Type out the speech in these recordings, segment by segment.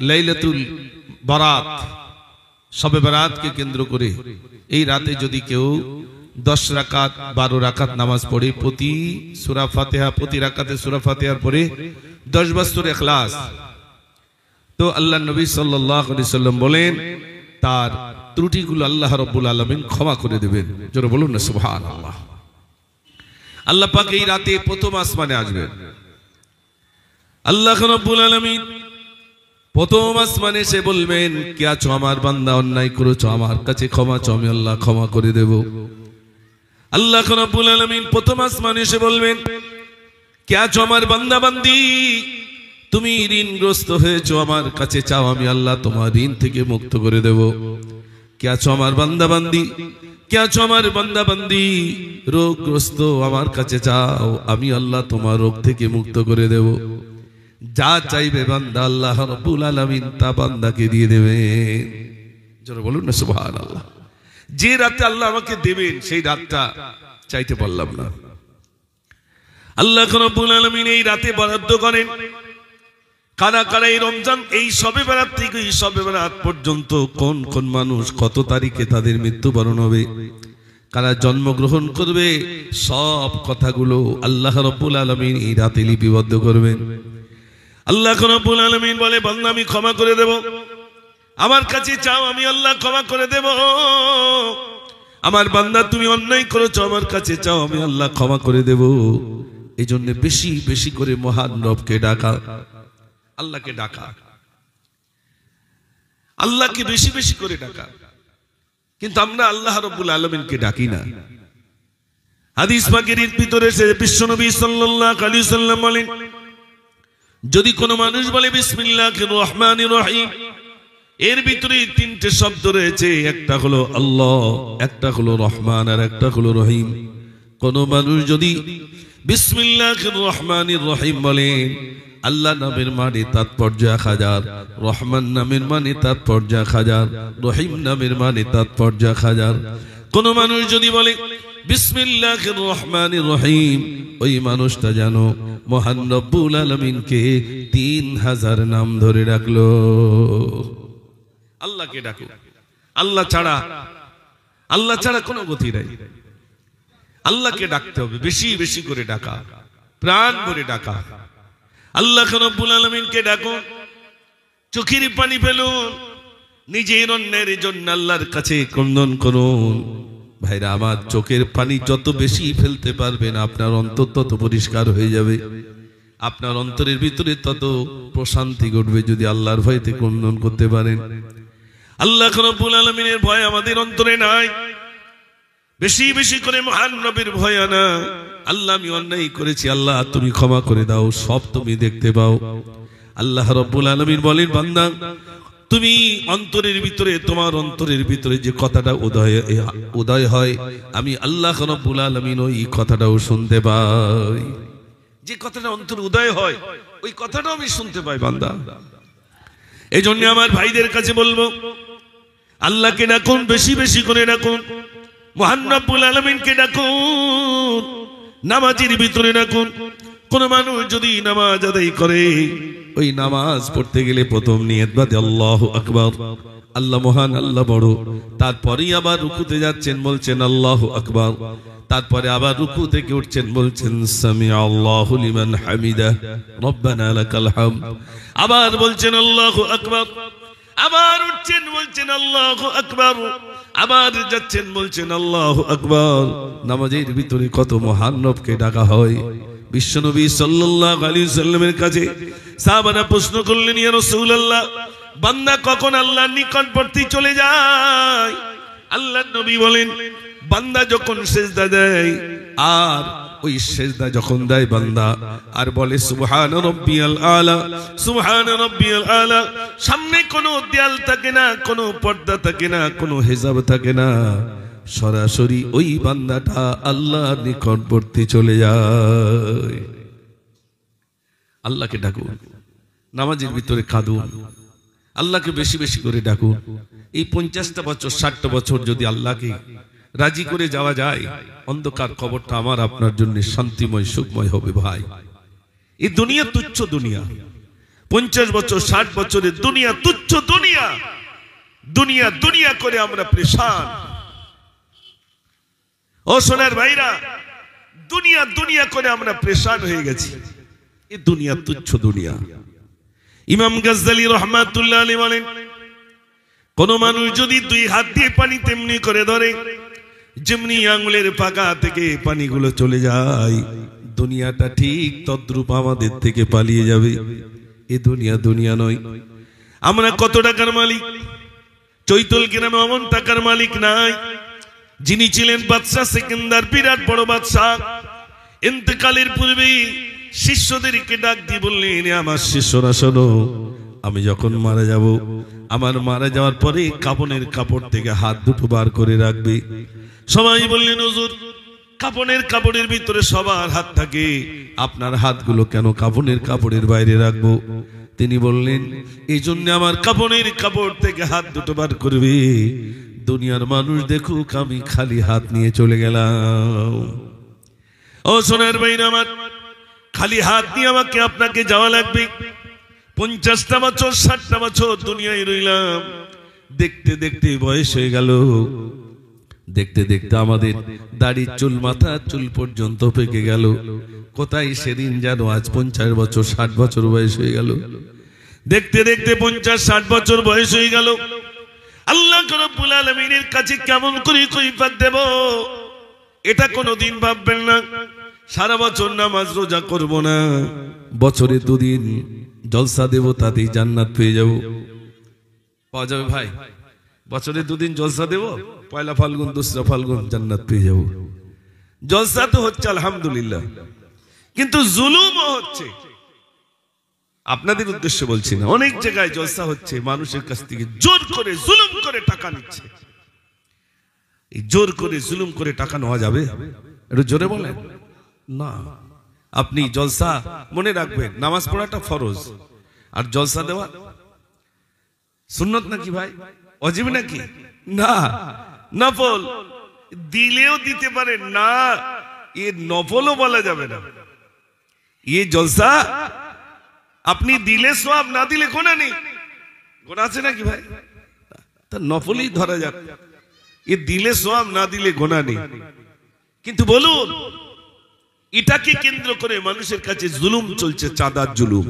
লাইলাতুল বারাত শবে বারাতকে কেন্দ্র করে এই রাতে যদি কেউ 10 রাকাত 12 রাকাত নামাজ পড়ে প্রতি সূরা ফাতিহা প্রতি রাকাতে সূরা ফাতিহার পরে 10 বার সূরা ইখলাস, তো আল্লাহর নবী সাল্লাল্লাহু আলাইহি সাল্লাম বলেন তার ত্রুটিগুলো আল্লাহ রাব্বুল আলামিন ক্ষমা করে দেবেন। জোরে বলুন না সুবহানাল্লাহ। আল্লাহ পাক এই রাতে প্রথম আসমানে আসবেন। আল্লাহ রাব্বুল আলামিন প্রথম আসমানে এসে বলবেন, কে আছো আমার বান্দা, অন্যায় করেছো, আমার কাছে ক্ষমা চাও, আমি আল্লাহ ক্ষমা করে দেব। আল্লাহ রাব্বুল আলামিন প্রথম আসমানে এসে বলবেন, কে আছো আমার বান্দা বান্দি, তুমি ঋণগ্রস্ত হয়েছো, আমার কাছে চাও, আমি আল্লাহ তোমার ঋণ থেকে মুক্ত করে দেব। কে আছো আমার বান্দা বান্দি, কে আছো আমার বান্দা বান্দি, রোগগ্রস্ত, আমার কাছে চাও, আমি আল্লাহ তোমার রোগ থেকে মুক্ত করে দেব। যা চাইবে বান্দা আল্লাহ রাব্বুল আলামিন তা বান্দাকে দিয়ে দেবেন। জোরে বলুন না সুবহানাল্লাহ। যে রাতে আল্লাহ আমাকে দেবেন সেই রাতটা চাইতে পারলাম না। আল্লাহ রাব্বুল আলামিন এই রাতে বরাদ্দ করেন। কারা কারা এই রমজান এই শবে বরাত থেকে এই শবে বরাত পর্যন্ত কোন কোন মানুষ কত তারিখে তাদের মৃত্যুবরণ হবে, কারা জন্মগ্রহণ করবে, সব কথাগুলো আল্লাহ রাব্বুল আলামিন এই রাতে লিপিবদ্ধ করবেন। আল্লাহ রাব্বুল আলামিন বলে, বান্দা আমি ক্ষমা করে দেব, আমার কাছে চাও, আমি আল্লাহ ক্ষমা করে দেব। আমার বান্দা তুমি অন্যায় করেছো, আমার কাছে চাও, আমি আল্লাহ ক্ষমা করে দেব। এই জন্য বেশি বেশি করে মহান রবকে ডাকা, আল্লাহকে ডাকা, আল্লাহকে বেশি বেশি করে ডাকা। কিন্তু আমরা আল্লাহ রাব্বুল আলামিনকে ডাকি না। হাদিস পাকের ভিতরে বিশ্বনবী সাল্লাল্লাহু আলাইহি ওয়াসাল্লাম বলেন, যদি কোনো মানুষ বলে বিসমিল্লাহির রহমানির রহিম, এর ভিতরে তিনটে শব্দ রয়েছে, একটা হলো আল্লাহ, একটা হলো রহমান, আর একটা হলো রহিম। কোন মানুষ যদি বিসমিল্লাহির রহমানির রহিম বলেন, আল্লাহ নামের মানে তাৎপর্য 1000, রহমান নামের মানে তাৎপর্য 1000, রহিম নামের মানে তাৎপর্য 1000। কোন মানুষ যদি বলে বিসমিল্লাহির রহমানির রহিম, ওই মানুষটা জানো মহান রব্বুল আলামিনকে 3000 নাম ধরে ডাকলো। আল্লাহকে ডাকো, আল্লাহ ছাড়া কোনো গতি নাই। আল্লাহকে ডাকতে হবে, বেশি বেশি করে ডাকা, প্রাণ ভরে ডাকা। আল্লাহ রাব্বুল আলামিনকে ডাকো, চোখের পানি ফেলুন, নিজের অন্যের জন্য আল্লাহর কাছে ক্রন্দন করুন। ভাইরা আমার, চোখের পানি যত বেশি ফেলতে পারবেন আপনার অন্তর তত পরিষ্কার হয়ে যাবে, আপনার অন্তরের ভিতরে তত প্রশান্তি ঘটবে যদি আল্লাহর ভয়তে ক্রন্দন করতে পারেন। আল্লাহ রাব্বুল আলামিনের ভয় আমাদের অন্তরে নাই, বেশি বেশি করে মহান নবীর ভয় আনা। আল্লাহ আমি অন্যায় করেছি, আল্লাহ তুমি ক্ষমা করে দাও, সব তুমি দেখতে পাও। আল্লাহ রাব্বুল আলামিন বলেন, বান্দা তুমি অন্তরের ভিতরে, তোমার অন্তরের ভিতরে যে কথাটা উদয় হয়, আমি আল্লাহ রাব্বুল আলামিন ওই কথাটাও শুনতে পাই। যে কথাটা অন্তর উদয় হয় ওই কথাটাও আমি শুনতে পাই বান্দা। এই জন্য আমার ভাইদের কাছে বলবো, আল্লাহকে ডাকুন, বেশি বেশি করে ডাকুন, মহান রব্বুল আলামিনকে ডাকুন, নামাজের ভিতরে ডাকুন। কোন মানুষ যদি নামাজ আদায় করে, ওই নামাজ পড়তে গেলে প্রথম নিয়ত বাদে আল্লাহু আকবার, আল্লাহ মহান, আল্লাহ বড়। তারপরেই আবার রুকুতে যাচ্ছেন, বলছেন আল্লাহু আকবার। তারপরে আবার রুকু থেকে উঠছেন, বলছেন সামিআ আল্লাহু লিমান হামিদা রব্বানা লাকাল হামদ। আবার বলছেন আল্লাহু আকবার, আবার উঠছেন, বলছেন আল্লাহু আকবার, আবার যাচ্ছেন, বলছেন আল্লাহু আকবার। নামাজের ভিতরে কত মহান রবকে ডাকা হয়। বিশ্বনবী সাল্লাল্লাহু আলাইহি ওয়াসাল্লামের কাছে সাহাবারা প্রশ্ন করলেন, ইয়া রাসূলুল্লাহ, বান্দা কখন আল্লাহর নিকটবর্তী চলে যায়? আল্লাহর নবী বলেন, বান্দা যখন সিজদা দেয়, আর ওই সিজদা যখন দেয় বান্দা আর বলে সুবহান রাব্বিয়াল আলা, সুবহান রাব্বিয়াল আলা, সামনে কোনো দেয়াল থাকে না, কোনো পর্দা থাকে না, কোনো হিজাব থাকে না, সরাসরি ওই বান্দাটা আল্লাহর নিকটবর্তী চলে যায়। আল্লাহকে ডাকুন, নামাজের ভিতরে কাঁদুন, আল্লাহকে বেশি বেশি করে ডাকুন। এই 50টা বছর 60টা বছর যদি আল্লাহকে রাজি করে যাওয়া যায়, অন্ধকার কবরটা আমার আপনার জন্য শান্তিময় সুখময় হবে। ভাই, এই দুনিয়া তুচ্ছ দুনিয়া, 50 বছর 60 বছরের দুনিয়া তুচ্ছ দুনিয়া দুনিয়া দুনিয়া করে আমরা পরেশান। ও সোনার ভাইরা, দুনিয়া দুনিয়া করে আমরা পরেশান হয়ে গেছি। এই দুনিয়া তুচ্ছ দুনিয়া। ইমাম গাজ্জালী রাহমাতুল্লাহ আলাইহি বলেন, কোন মানুষ যদি 2 হাত দিয়ে পানি তেমনি করে ধরে, যেমনি আঙ্গুলের পাকা থেকে পানিগুলো চলে যায়, দুনিয়াটা ঠিক তদ্রূপ আমাদের থেকে পালিয়ে যাবে। এই দুনিয়া দুনিয়া নয়। আমরা কত টাকার মালিক? চৈতল গ্রামে অমন টাকার মালিক নাই। যিনি ছিলেন বাদশা সেকেন্দার, বিরাট বড় বাদশা, ইন্তেকালের পূর্বে শিষ্যদেরকে ডাক দিয়ে বললেন, আমার শিষ্যরা শোনো, আমি যখন মারা যাব, আমার মারা যাওয়ার পরে কাফনের কাপড় থেকে হাত দুটো বার করে রাখবে। সবাই বললেন, হুজুর, কাফনের কাপড়ের ভিতরে সবার হাত থাকে, আপনার হাতগুলো কেন কাফনের কাপড়ের বাইরে রাখবো? তিনি বললেন, এই জন্য আমার কাফনের কাপড় থেকে হাত দুটো বার করবে, দুনিয়ার মানুষ দেখুক আমি খালি হাত নিয়ে চলে গেলাম। ও সোনার ভাইরা আমার, খালি হাত নিয়ে আমাকে আপনাকে যাওয়া লাগবে। 50টা বছর 60টা বছর দুনিয়ায় রইলাম, দেখতে দেখতে বয়স হয়ে গেল, দেখতে দেখতে আমাদের দাড়ি চুল মাথা চুল পর্যন্ত পেকে গেল। কোথায় সেদিন যেন আজ 50 বছর 60 বছর বয়স হয়ে গেল। দেখতে দেখতে 50-60 বছর বয়স হয়ে গেল। আল্লাহ রাব্বুল আলামিনের কাছে কেমন করে কৈফিয়ত দেব, এটা কোনোদিন ভাববেন না। সারা বছর নামাজ রোজা করব না, বছরে 2 দিন জলসা দেব, তাতেই জান্নাত পেয়ে যাব। পাওয়া যাবে ভাই? বছরে 2 দিন জলসা দেব, পয়লা ফাল্গুন 2রা ফাল্গুন জান্নাত পেয়ে যাব। জলসা তো হচ্ছে আলহামদুলিল্লাহ, কিন্তু জুলুমও হচ্ছে। আপনাদের উদ্দেশ্যে বলছি না, অনেক জায়গায় জলসা হচ্ছে, মানুষের কাছ থেকে জোর করে জুলুম করে টাকা নিচ্ছে। এই জোর করে জুলুম করে টাকা নেওয়া যাবে? একটু জোরে বলেন না। আপনি জলসা মনে রাখবেন, নামাজ পড়াটা ফরজ, আর জলসা দেওয়া সুন্নত নাকি ভাই? ওয়াজিব নাকি? না, নফল। দিলেও দিতে পারেন না, এ নফলও বলা যাবে না। এ জলসা আপনি দিলে সওয়াব, না দিলে গোনা নেই। গোনা আছে নাকি ভাই? তা নফলই ধরা যাক। এ দিলে সওয়াব, না দিলে গোনা নেই। কিন্তু বলুন, এটাকে কেন্দ্র করে মানুষের কাছে জুলুম চলছে, চাঁদার জুলুম।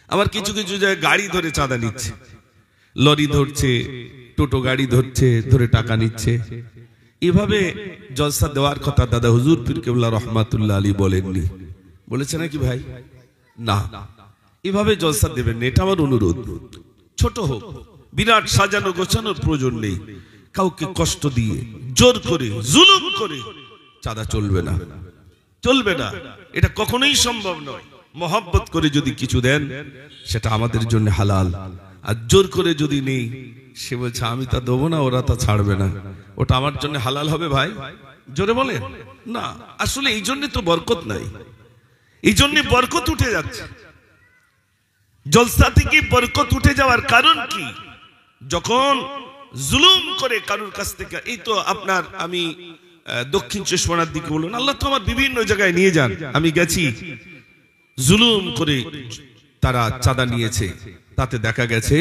আবার কিছু কিছু জায়গায় গাড়ি ধরে চাঁদা নিচ্ছে, লরি ধরছে, টোটো গাড়ি ধরছে, ধরে টাকা নিচ্ছে। এভাবে জলসা দেওয়ার কথা দাদা হুজুর পীর কেবলা রহমাতুল্লাহ আলী বলেননি, বলেছে নাকি ভাই? না, এভাবে জলসা দেবেন, এটা আমার অনুরোধ। ছোট হোক, বিরাট সাজানো গোছানোর প্রয়োজন নেই। কাউকে কষ্ট দিয়ে জোর করে জুলুম করে চাঁদা চলবে না, চলবে না। এটা কখনোই সম্ভব নয়। মহব্বত করে যদি কিছু দেন, সেটা আমাদের জন্য হালাল। আর জোর করে যদি নেই, সে বলছে আমি তা দেবো না, ওরা তা ছাড়বে না, ওটা আমার জন্য হালাল হবে ভাই? জোরে বলেন না। আসলে এই জন্য তো বরকত নাই, এই জন্য বরকত উঠে যাচ্ছে। জলসা থেকে বরকত উঠে যাওয়ার কারণ কি? যখন জুলুম করে কারোর কাছ থেকে, এই তো আপনার, আমি দক্ষিণ চশমার দিকে বলুন, আল্লাহ তো আমার বিভিন্ন জায়গায় নিয়ে যান, আমি গেছি, জুলুম করে তারা চাঁদা নিয়েছে, তাতে দেখা গেছে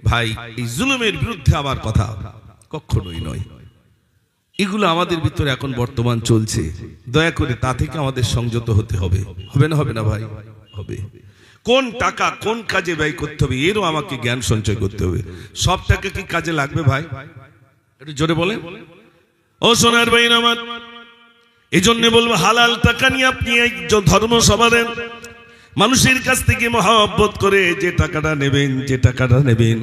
ভাই এই জুলুমের বিরুদ্ধে আমার কথা কখনোই নয়। এগুলো আমাদের ভিতরে এখন বর্তমান চলছে। দয়া করে তা থেকে আমাদের সংযত হতে হবে। হবে না? হবে না ভাই? হবে। কোন টাকা কোন কাজে ব্যয় করতে হবে, এরও আমাকে জ্ঞান সঞ্চয় করতে হবে। সব টাকা কি কাজে লাগবে ভাই? একটু জোরে বলেন। ও সোনার ভাই আমার, এই জন্য বলবো, হালাল টাকা নিয়ে আপনি এই ধর্ম সভা দেন, মানুষের কাছ থেকে মহব্বত করে যে টাকাটা নেবেন, যে টাকাটা নেবেন,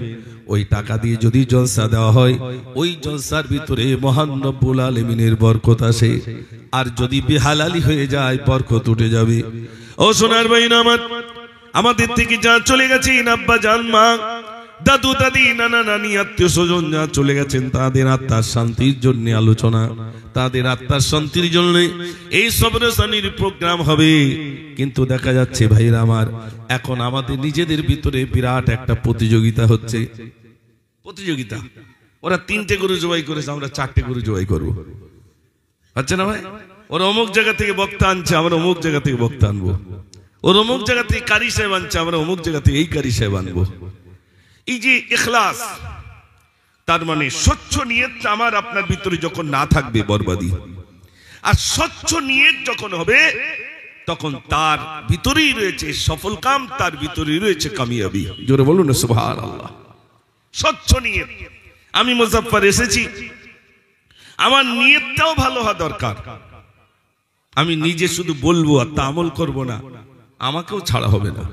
ওই টাকা দিয়ে যদি জলসা দেওয়া হয়, ওই জলসার ভিতরে মহান রব্বুল আলামিনের বরকত আসে। আর যদি বেহালালি হয়ে যায়, বরকত উঠে যাবে। ও সোনার ভাই আমার, আমাদের থেকে যা চলে গেছেন, আব্বা জান, মা, দাদু দাদি, নানা নানি, আত্মীয় স্বজন যা চলে গেছেন, তাদের আত্মার শান্তির জন্য আলোচনা, তাদের আত্মার শান্তির জন্য এই সবরসানির প্রোগ্রাম হবে। কিন্তু দেখা যাচ্ছে ভাইরা আমার, এখন আমাদের নিজেদের ভিতরে বিরাট একটা প্রতিযোগিতা হচ্ছে। প্রতিযোগিতা, ওরা 3টে গরু জবাই করেছে, আমরা 4টে গরু জবাই করবো, হচ্ছে না ভাই? ওরা অমুক জায়গা থেকে বক্তা আনছে, আমরা অমুক জায়গা থেকে বক্তা আনবো। ওর অমুক জায়গাতে কারি সাহেব আনছে, আমরা অমুক জায়গাতে এই কারি সাহেব আনবো। এই যে ইখলাস, তার মানে স্বচ্ছ নিয়তটা আমার আপনার ভিতরে যখন না থাকবে বরবাদি, আর স্বচ্ছ নিয়ত যখন হবে তখন তার ভিতরেই রয়েছে সফল কাম, তার ভিতরেই রয়েছে কামিয়াবি। জোরে বলুন না সুবহানাল্লাহ। স্বচ্ছ নিয়ত। আমি মুজাফফর এসেছি, আমার নিয়তটাও ভালো হওয়া দরকার। আমি নিজে শুধু বলবো আর তা আমল করবো না, আমাকেও ছাড়া হবে না।